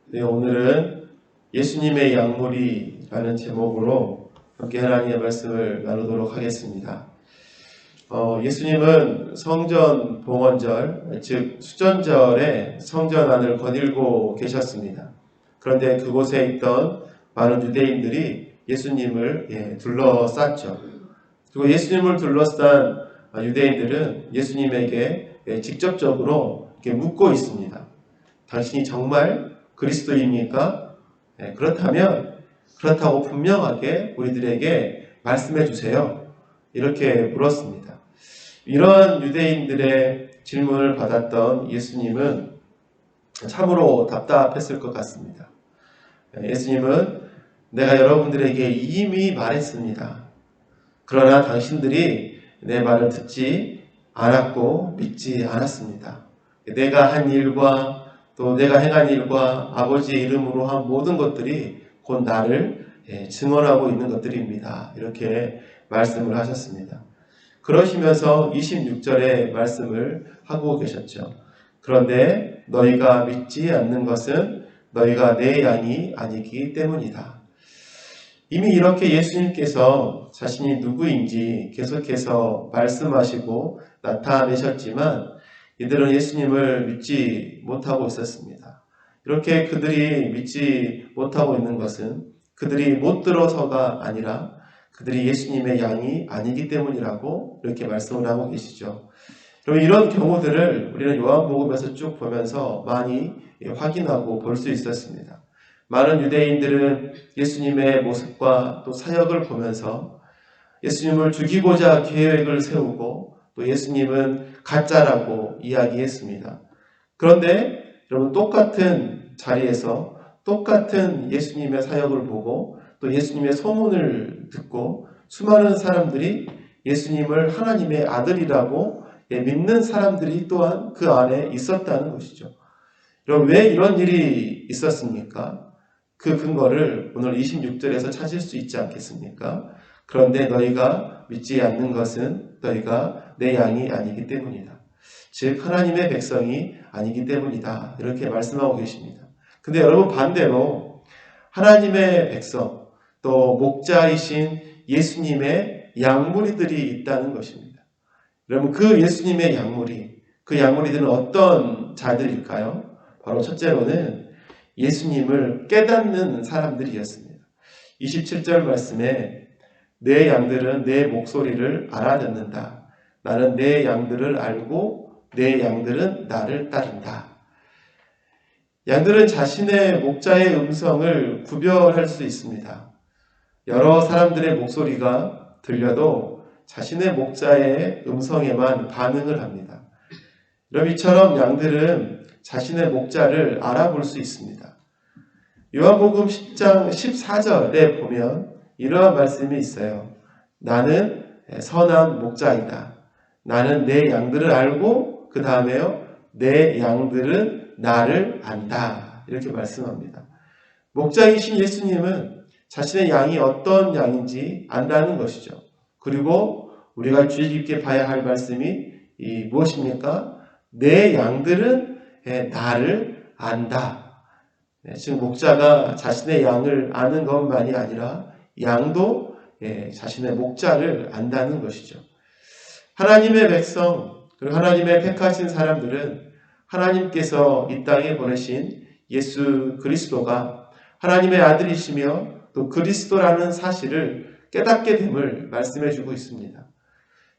네, 오늘은 예수님의 약물이라는 제목으로 함께 하나님의 말씀을 나누도록 하겠습니다. 예수님은 성전 봉헌절, 즉 수전절에 성전 안을 거닐고 계셨습니다. 그런데 그곳에 있던 많은 유대인들이 예수님을 둘러쌌죠. 그리고 예수님을 둘러싼 유대인들은 예수님에게 직접적으로 이렇게 묻고 있습니다. 당신이 정말 그리스도입니까? 그렇다면 그렇다고 분명하게 우리들에게 말씀해 주세요. 이렇게 물었습니다. 이런 유대인들의 질문을 받았던 예수님은 참으로 답답했을 것 같습니다. 예수님은 내가 여러분들에게 이미 말했습니다. 그러나 당신들이 내 말을 듣지 않았고 믿지 않았습니다. 내가 한 일과 또 내가 행한 일과 아버지의 이름으로 한 모든 것들이 곧 나를 증언하고 있는 것들입니다. 이렇게 말씀을 하셨습니다. 그러시면서 26절에 말씀을 하고 계셨죠. 그런데 너희가 믿지 않는 것은 너희가 내 양이 아니기 때문이다. 이미 이렇게 예수님께서 자신이 누구인지 계속해서 말씀하시고 나타내셨지만 이들은 예수님을 믿지 못하고 있었습니다. 이렇게 그들이 믿지 못하고 있는 것은 그들이 못 들어서가 아니라 그들이 예수님의 양이 아니기 때문이라고 이렇게 말씀을 하고 계시죠. 그럼 이런 경우들을 우리는 요한복음에서 쭉 보면서 많이 확인하고 볼 수 있었습니다. 많은 유대인들은 예수님의 모습과 또 사역을 보면서 예수님을 죽이고자 계획을 세우고 또 예수님은 가짜라고 이야기했습니다. 그런데 여러분 똑같은 자리에서 똑같은 예수님의 사역을 보고 또 예수님의 소문을 듣고 수많은 사람들이 예수님을 하나님의 아들이라고 믿는 사람들이 또한 그 안에 있었다는 것이죠. 여러분 왜 이런 일이 있었습니까? 그 근거를 오늘 26절에서 찾을 수 있지 않겠습니까? 그런데 너희가 믿지 않는 것은 너희가 내 양이 아니기 때문이다. 즉 하나님의 백성이 아니기 때문이다. 이렇게 말씀하고 계십니다. 근데 여러분 반대로 하나님의 백성 또 목자이신 예수님의 양무리들이 있다는 것입니다. 여러분 그 예수님의 양무리, 그 양무리들은 어떤 자들일까요? 바로 첫째로는 예수님을 깨닫는 사람들이었습니다. 27절 말씀에 내 양들은 내 목소리를 알아듣는다. 나는 내 양들을 알고 내 양들은 나를 따른다. 양들은 자신의 목자의 음성을 구별할 수 있습니다. 여러 사람들의 목소리가 들려도 자신의 목자의 음성에만 반응을 합니다. 그럼 이처럼 양들은 자신의 목자를 알아볼 수 있습니다. 요한복음 10장 14절에 보면 이러한 말씀이 있어요. 나는 선한 목자이다. 나는 내 양들을 알고 그 다음에요. 내 양들은 나를 안다. 이렇게 말씀합니다. 목자이신 예수님은 자신의 양이 어떤 양인지 안다는 것이죠. 그리고 우리가 주의 깊게 봐야 할 말씀이 무엇입니까? 내 양들은 나를 안다. 즉 목자가 자신의 양을 아는 것만이 아니라 양도 자신의 목자를 안다는 것이죠. 하나님의 백성 그리고 하나님의 택하신 사람들은 하나님께서 이 땅에 보내신 예수 그리스도가 하나님의 아들이시며 또 그리스도라는 사실을 깨닫게 됨을 말씀해 주고 있습니다.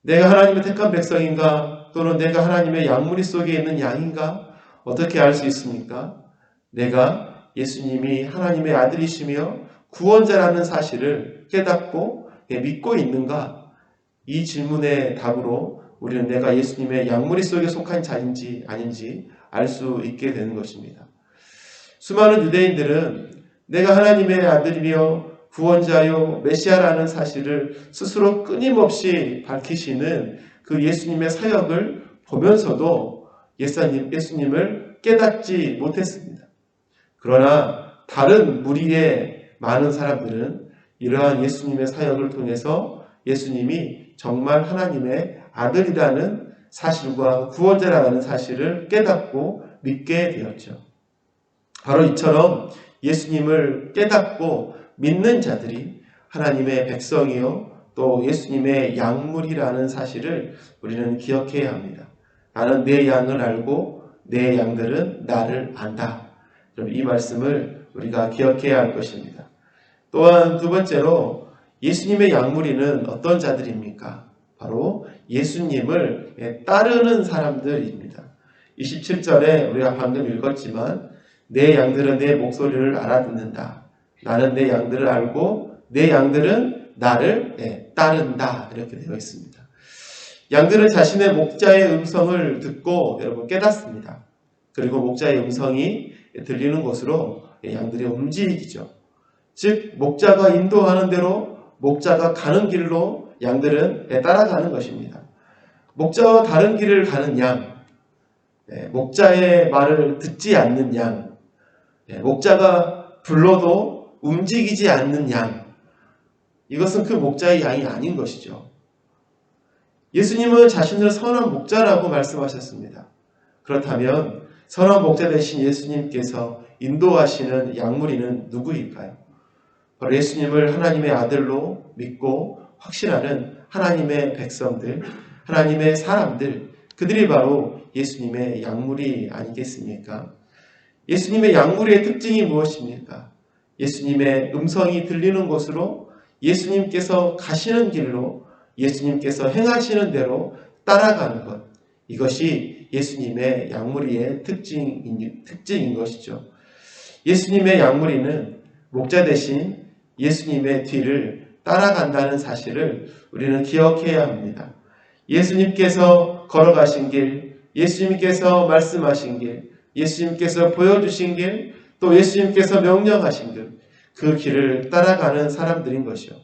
내가 하나님의 택한 백성인가 또는 내가 하나님의 양무리 속에 있는 양인가 어떻게 알 수 있습니까? 내가 예수님이 하나님의 아들이시며 구원자라는 사실을 깨닫고 믿고 있는가? 이 질문의 답으로 우리는 내가 예수님의 양무리 속에 속한 자인지 아닌지 알 수 있게 되는 것입니다. 수많은 유대인들은 내가 하나님의 아들이며 구원자요 메시아라는 사실을 스스로 끊임없이 밝히시는 그 예수님의 사역을 보면서도 예수님을 깨닫지 못했습니다. 그러나 다른 무리의 많은 사람들은 이러한 예수님의 사역을 통해서 예수님이 정말 하나님의 아들이라는 사실과 구원자라는 사실을 깨닫고 믿게 되었죠. 바로 이처럼 예수님을 깨닫고 믿는 자들이 하나님의 백성이요 또 예수님의 양물이라는 사실을 우리는 기억해야 합니다. 나는 내 양을 알고 내 양들은 나를 안다. 이 말씀을 우리가 기억해야 할 것입니다. 또한 두 번째로 예수님의 양무리는 어떤 자들입니까? 바로 예수님을 따르는 사람들입니다. 27절에 우리가 방금 읽었지만 내 양들은 내 목소리를 알아듣는다. 나는 내 양들을 알고 내 양들은 나를 따른다. 이렇게 되어 있습니다. 양들은 자신의 목자의 음성을 듣고 여러분 깨닫습니다. 그리고 목자의 음성이 들리는 곳으로 양들이 움직이죠. 즉 목자가 인도하는 대로 목자가 가는 길로 양들은 따라가는 것입니다. 목자와 다른 길을 가는 양, 목자의 말을 듣지 않는 양, 목자가 불러도 움직이지 않는 양, 이것은 그 목자의 양이 아닌 것이죠. 예수님은 자신을 선한 목자라고 말씀하셨습니다. 그렇다면 선한 목자 되신 예수님께서 인도하시는 양무리는 누구일까요? 바로 예수님을 하나님의 아들로 믿고 확신하는 하나님의 백성들, 하나님의 사람들, 그들이 바로 예수님의 양무리 아니겠습니까? 예수님의 양무리의 특징이 무엇입니까? 예수님의 음성이 들리는 곳으로 예수님께서 가시는 길로 예수님께서 행하시는 대로 따라가는 것. 이것이 예수님의 양무리의 특징인 것이죠. 예수님의 양무리는 목자 대신 예수님의 뒤를 따라간다는 사실을 우리는 기억해야 합니다. 예수님께서 걸어가신 길, 예수님께서 말씀하신 길, 예수님께서 보여주신 길, 또 예수님께서 명령하신 길, 그 길을 따라가는 사람들인 것이요.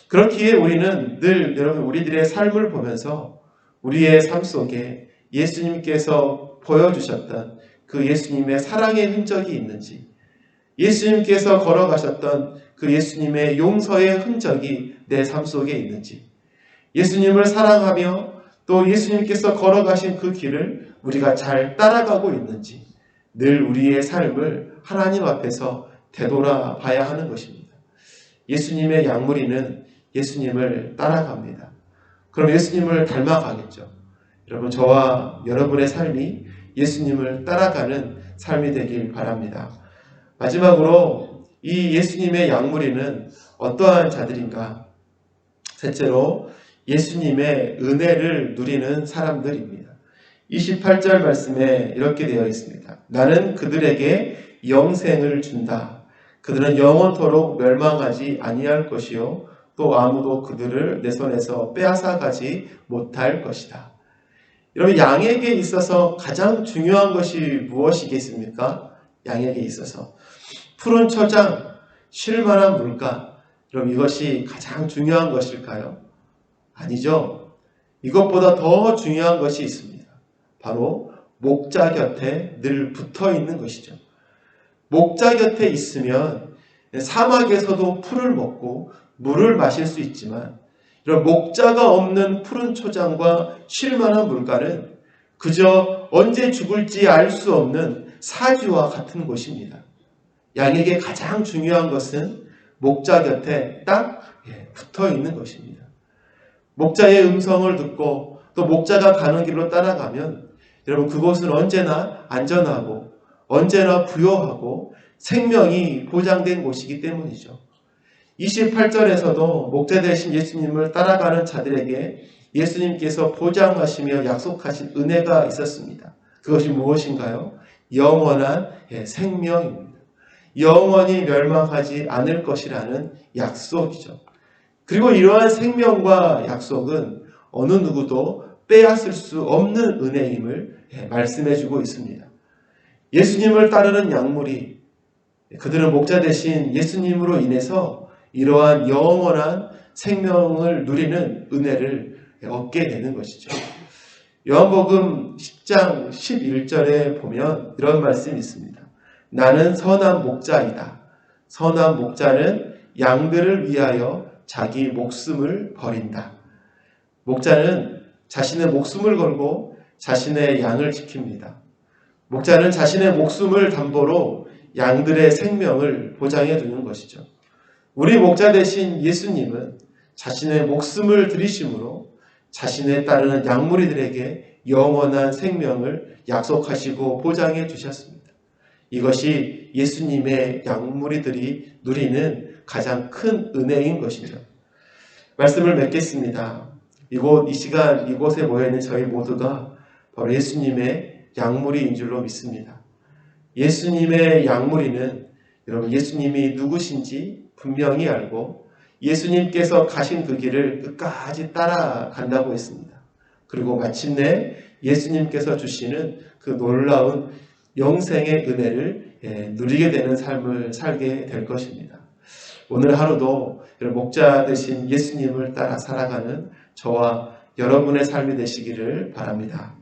그렇기에 우리는 늘 여러분 우리들의 삶을 보면서 우리의 삶 속에 예수님께서 보여주셨던 그 예수님의 사랑의 흔적이 있는지, 예수님께서 걸어가셨던 그 예수님의 용서의 흔적이 내 삶 속에 있는지, 예수님을 사랑하며 또 예수님께서 걸어가신 그 길을 우리가 잘 따라가고 있는지 늘 우리의 삶을 하나님 앞에서 되돌아봐야 하는 것입니다. 예수님의 양무리는 예수님을 따라갑니다. 그럼 예수님을 닮아가겠죠. 여러분 저와 여러분의 삶이 예수님을 따라가는 삶이 되길 바랍니다. 마지막으로 이 예수님의 양무리는 어떠한 자들인가? 셋째로 예수님의 은혜를 누리는 사람들입니다. 28절 말씀에 이렇게 되어 있습니다. 나는 그들에게 영생을 준다. 그들은 영원토록 멸망하지 아니할 것이요 또 아무도 그들을 내 손에서 빼앗아가지 못할 것이다. 여러분 양에게 있어서 가장 중요한 것이 무엇이겠습니까? 양에게 있어서 푸른 초장, 쉴만한 물가, 그럼 이것이 가장 중요한 것일까요? 아니죠. 이것보다 더 중요한 것이 있습니다. 바로 목자 곁에 늘 붙어 있는 것이죠. 목자 곁에 있으면 사막에서도 풀을 먹고 물을 마실 수 있지만 이런 목자가 없는 푸른 초장과 쉴만한 물가는 그저 언제 죽을지 알 수 없는 사지와 같은 곳입니다. 양에게 가장 중요한 것은 목자 곁에 딱 붙어 있는 것입니다. 목자의 음성을 듣고 또 목자가 가는 길로 따라가면 여러분 그곳은 언제나 안전하고 언제나 부요하고 생명이 보장된 곳이기 때문이죠. 28절에서도 목자 되신 예수님을 따라가는 자들에게 예수님께서 보장하시며 약속하신 은혜가 있었습니다. 그것이 무엇인가요? 영원한 생명입니다. 영원히 멸망하지 않을 것이라는 약속이죠. 그리고 이러한 생명과 약속은 어느 누구도 빼앗을 수 없는 은혜임을 말씀해주고 있습니다. 예수님을 따르는 양무리, 그들은 목자 대신 예수님으로 인해서 이러한 영원한 생명을 누리는 은혜를 얻게 되는 것이죠. 요한복음 10장 11절에 보면 이런 말씀이 있습니다. 나는 선한 목자이다. 선한 목자는 양들을 위하여 자기 목숨을 버린다. 목자는 자신의 목숨을 걸고 자신의 양을 지킵니다. 목자는 자신의 목숨을 담보로 양들의 생명을 보장해 두는 것이죠. 우리 목자 되신 예수님은 자신의 목숨을 들이심으로 자신에 따르는 양무리들에게 영원한 생명을 약속하시고 보장해 주셨습니다. 이것이 예수님의 양무리들이 누리는 가장 큰 은혜인 것이죠. 말씀을 맺겠습니다. 이 시간 이곳에 모여있는 저희 모두가 바로 예수님의 양무리인 줄로 믿습니다. 예수님의 양무리는 여러분 예수님이 누구신지 분명히 알고 예수님께서 가신 그 길을 끝까지 따라간다고 했습니다. 그리고 마침내 예수님께서 주시는 그 놀라운 영생의 은혜를 누리게 되는 삶을 살게 될 것입니다. 오늘 하루도 목자 되신 예수님을 따라 살아가는 저와 여러분의 삶이 되시기를 바랍니다.